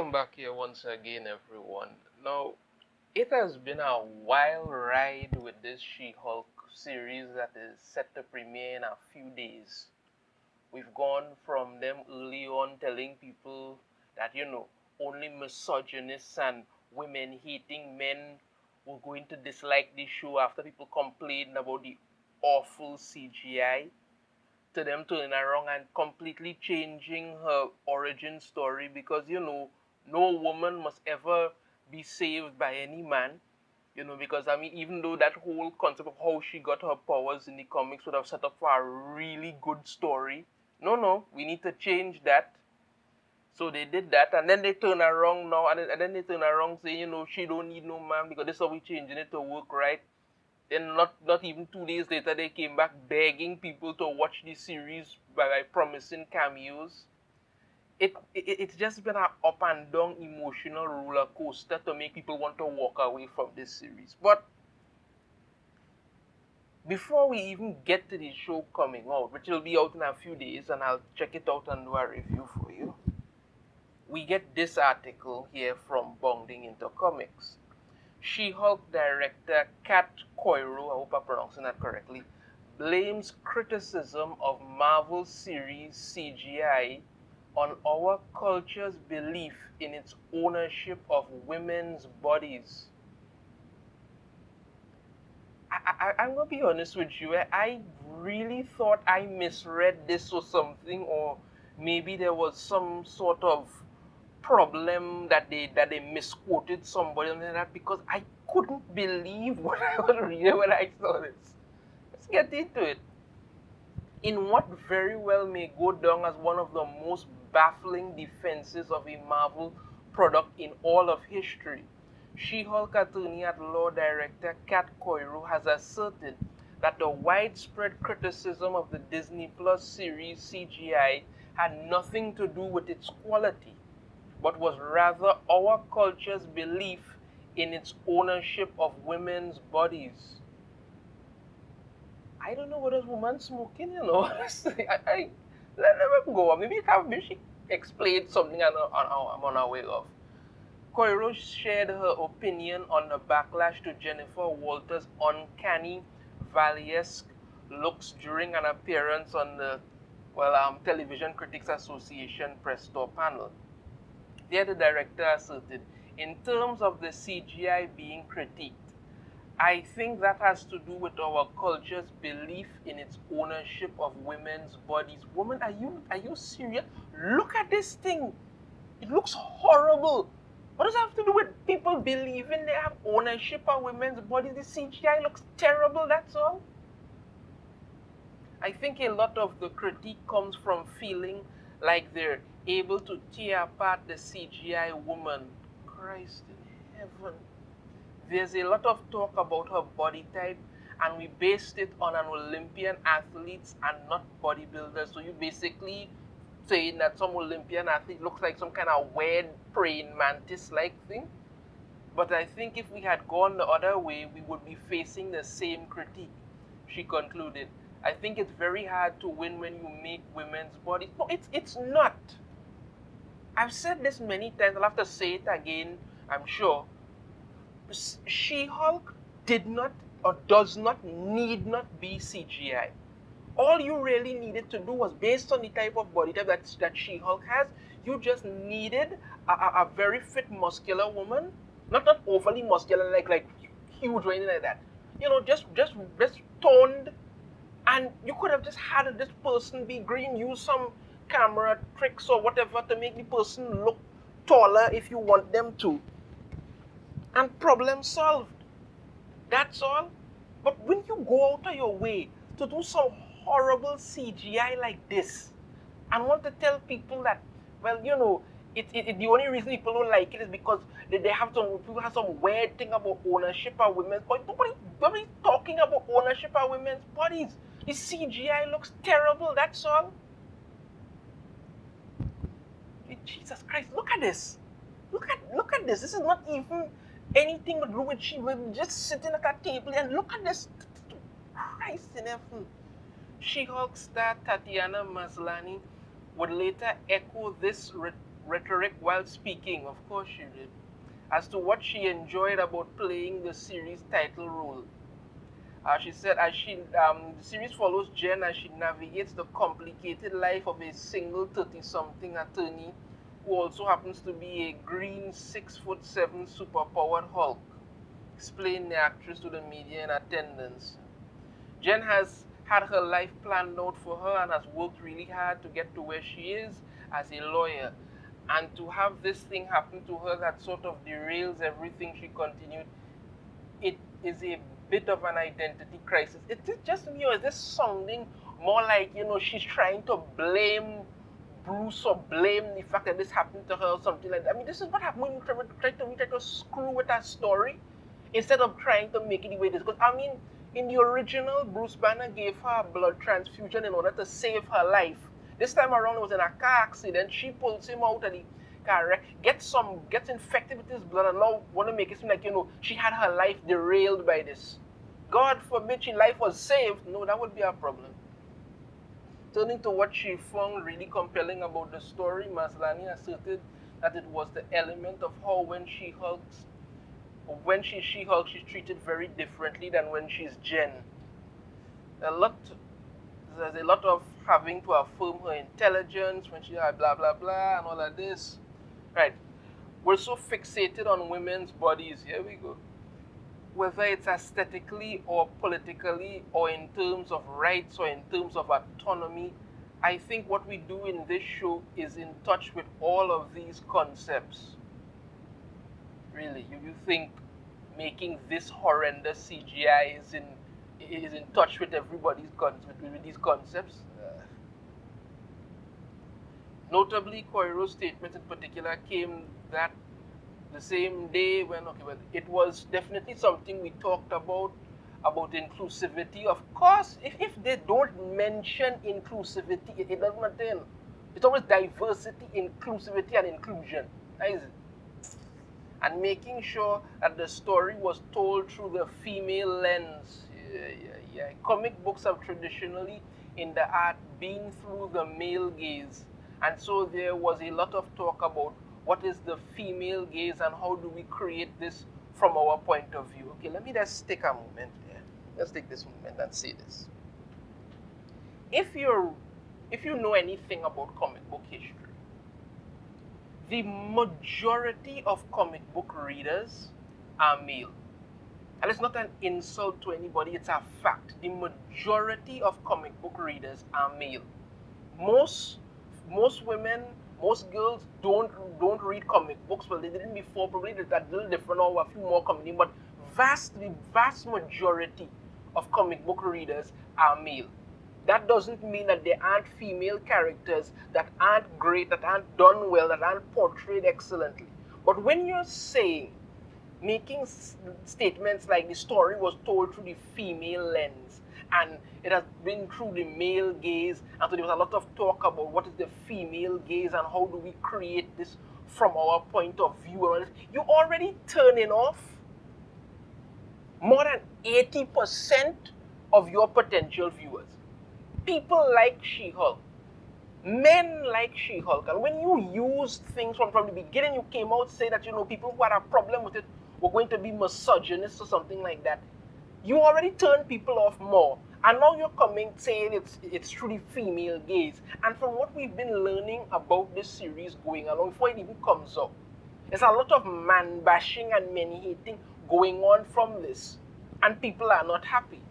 Welcome back here once again, everyone. Now, it has been a wild ride with this She-Hulk series that is set to premiere in a few days. We've gone from them early on telling people that, only misogynists and women hating men were going to dislike this show after people complained about the awful CGI, to them turning around and completely changing her origin story because no woman must ever be saved by any man. Because I mean, even though that whole concept of how she got her powers in the comics would have set up for a really good story, no, we need to change that. So they did that, and then they turn around now, and then they turn around saying, she don't need no man because this is how we changing it to work, right? Then not even 2 days later, they came back begging people to watch the series by promising cameos. It's just been an up and down emotional roller coaster to make people want to walk away from this series. But before we even get to the show coming out, which will be out in a few days, and I'll check it out and do a review for you, we get this article here from Bounding Into Comics. She-Hulk director Kat Coiro, I hope I'm pronouncing that correctly, blames criticism of Marvel series CGI on our culture's belief in its ownership of women's bodies. I'm going to be honest with you. I really thought I misread this or something, or maybe there was some sort of problem that they misquoted somebody and that, because I couldn't believe what I was reading when I saw this. Let's get into it. In what very well may go down as one of the most baffling defenses of a Marvel product in all of history, She-Hulk attorney-at-law director Kat Coiro has asserted that the widespread criticism of the Disney Plus series CGI had nothing to do with its quality, but was rather our culture's belief in its ownership of women's bodies. I don't know what this woman smoking. I let her go. Maybe she explained something I'm unaware of. Coiro shared her opinion on the backlash to Jennifer Walters' uncanny valley-esque looks during an appearance on the Television Critics Association press tour panel. There, the director asserted, in terms of the CGI being critiqued, I think that has to do with our culture's belief in its ownership of women's bodies. Woman, are you serious? Look at this thing. It looks horrible. What does that have to do with people believing they have ownership of women's bodies? The CGI looks terrible, that's all. I think a lot of the critique comes from feeling like they're able to tear apart the CGI woman. Christ in heaven. There's a lot of talk about her body type, and we based it on an Olympian athletes and not bodybuilders. So you basically saying that some Olympian athlete looks like some kind of weird praying mantis-like thing. But I think if we had gone the other way, we would be facing the same critique, she concluded. I think it's very hard to win when you make women's bodies. No, it's not. I've said this many times. I'll have to say it again, I'm sure. She-Hulk did not or does not need not be CGI. All you really needed to do was, based on the type of body type that She-Hulk has, you just needed a very fit, muscular woman, not overly muscular, like huge or anything like that. Just toned, and you could have just had this person be green, use some camera tricks or whatever to make the person look taller if you want them to, and problem solved. That's all. But when you go out of your way to do some horrible CGI like this and want to tell people that, well, the only reason people don't like it is because people have some weird thing about ownership of women's bodies. Nobody's talking about ownership of women's bodies. The CGI looks terrible, that's all. Jesus Christ, look at this. Look at this. This is not even anything to do with she. We're just sitting at a table and look at this. Christ in heaven. She-Hulk star Tatiana Maslany would later echo this rhetoric while speaking. Of course she did. As to what she enjoyed about playing the series title role. She said the series follows Jen as she navigates the complicated life of a single 30-something attorney who also happens to be a green 6'7" superpowered Hulk, explained the actress to the media in attendance. Jen has had her life planned out for her and has worked really hard to get to where she is as a lawyer. And to have this thing happen to her that sort of derails everything, she continued, it is a bit of an identity crisis. Is it just me, or is this sounding more like, she's trying to blame Bruce or blame the fact that this happened to her or something like that? I mean, this is what happens when you try to screw with a story instead of trying to make it the way it is. Because, I mean, in the original, Bruce Banner gave her a blood transfusion in order to save her life. This time around, it was in a car accident. She pulls him out of the car wreck, gets infected with his blood, and now want to make it seem like, she had her life derailed by this. God forbid her life was saved. No, that would be a problem. Turning to what she found really compelling about the story, Maslany asserted that it was the element of how when she's She-Hulk, she's treated very differently than when she's Jen. There's a lot of having to affirm her intelligence when she had blah blah blah and all of this. Right. We're so fixated on women's bodies. Here we go. Whether it's aesthetically or politically or in terms of rights or in terms of autonomy, I think what we do in this show is in touch with all of these concepts. Really, you think making this horrendous CGI is in touch with everybody's with these concepts? Notably, Coiro's statement in particular came that the same day when, it was definitely something we talked about inclusivity. Of course, if they don't mention inclusivity, it doesn't matter. It's always diversity, inclusivity, and inclusion. That is it. And making sure that the story was told through the female lens. Yeah. Comic books have traditionally, in the art, been through the male gaze. And so there was a lot of talk about what is the female gaze and how do we create this from our point of view. Okay, let me just take a moment here. Let's take this moment and see this. If you know anything about comic book history, the majority of comic book readers are male. And it's not an insult to anybody, it's a fact. The majority of comic book readers are male. Most women, most girls don't read comic books. Well, they didn't before, probably that little different or a few more coming in, but the vast majority of comic book readers are male. That doesn't mean that there aren't female characters that aren't great, that aren't done well, that aren't portrayed excellently. But when you're making statements like the story was told through the female lens, and it has been through the male gaze, and so there was a lot of talk about what is the female gaze and how do we create this from our point of view. You're already turning off more than 80% of your potential viewers. People like She-Hulk. Men like She-Hulk. And when you used things from the beginning, you came out saying that, people who had a problem with it were going to be misogynists or something like that. You already turned people off more. And now you're coming saying it's through the female gaze. And from what we've been learning about this series going along, before it even comes up, there's a lot of man bashing and men hating going on from this. And people are not happy.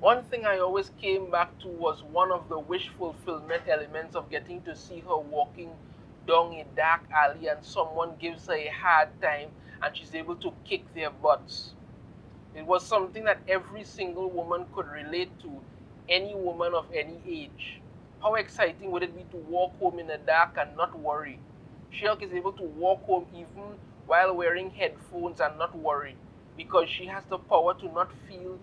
One thing I always came back to was one of the wish fulfillment elements of getting to see her walking down a dark alley and someone gives her a hard time and she's able to kick their butts. It was something that every single woman could relate to, any woman of any age. How exciting would it be to walk home in the dark and not worry? She-Hulk is able to walk home even while wearing headphones and not worry, because she has the power to not feel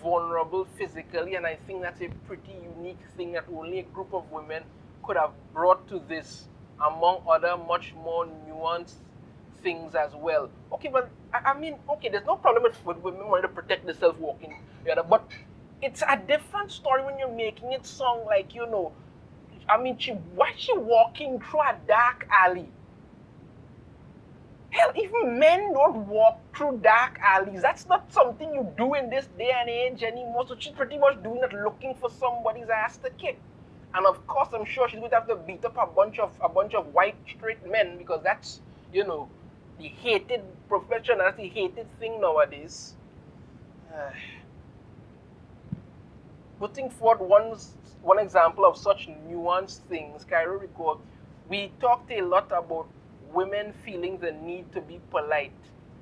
vulnerable physically, and I think that's a pretty unique thing that only a group of women could have brought to this, among other much more nuanced things as well. Okay, but I mean, okay, there's no problem with women wanting to protect themselves walking, but it's a different story when you're making it sound like, I mean, why is she walking through a dark alley? Hell, even men don't walk through dark alleys. That's not something you do in this day and age anymore. So she's pretty much doing it looking for somebody's ass to kick. And of course, I'm sure she's going to have to beat up a bunch of white straight men because that's, you know, the hated profession. That's the hated thing nowadays. Putting forth one example of such nuanced things, Cairo record, we talked a lot about women feeling the need to be polite.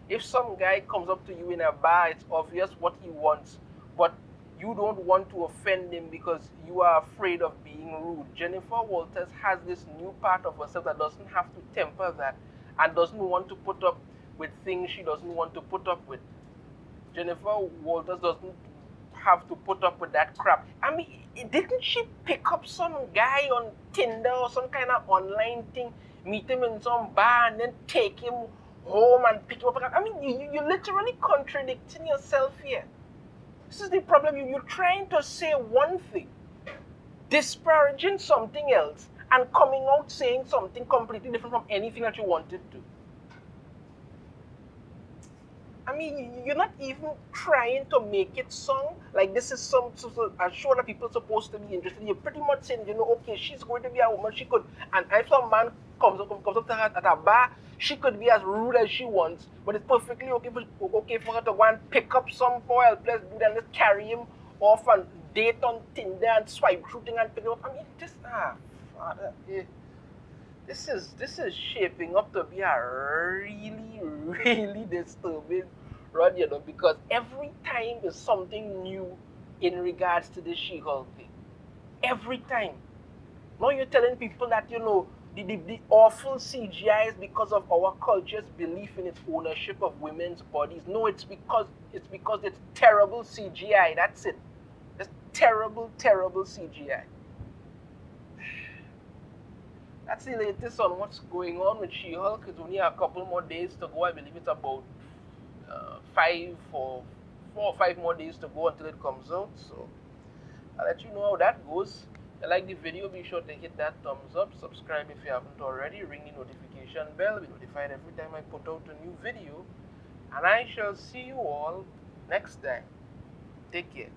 If some guy comes up to you in a bar, it's obvious what he wants, but you don't want to offend him because you are afraid of being rude. Jennifer Walters has this new part of herself that doesn't have to temper that and doesn't want to put up with things she doesn't want to put up with. Jennifer Walters doesn't have to put up with that crap. I mean, didn't she pick up some guy on Tinder or some kind of online thing, meet him in some bar, and then take him home and pick him up? I mean, you're literally contradicting yourself here. This is the problem. You're trying to say one thing, disparaging something else, and coming out saying something completely different from anything that you wanted to. I mean, you're not even trying to make it sound like this is a show that people are supposed to be interested in. You're pretty much saying, you know, okay, she's going to be a woman, she could, and if some man comes up to her at a bar, she could be as rude as she wants, but it's perfectly okay for her to go and pick up some poor helpless dude and just carry him off and date on Tinder and swipe through thing and pick him up. I mean, father, this is shaping up to be a really disturbing run, you know, because every time is something new in regards to the She-Hulk thing. Every time. Now you're telling people that, you know, the awful CGI is because of our culture's belief in its ownership of women's bodies. No, it's because it's terrible CGI. That's it. It's terrible, terrible CGI. That's the latest on what's going on with She-Hulk. It's only a couple more days to go. I believe it's about 4 or 5 more days to go until it comes out. So I'll let you know how that goes. If you like the video, be sure to hit that thumbs up. Subscribe if you haven't already. Ring the notification bell. Be notified every time I put out a new video. And I shall see you all next time. Take care.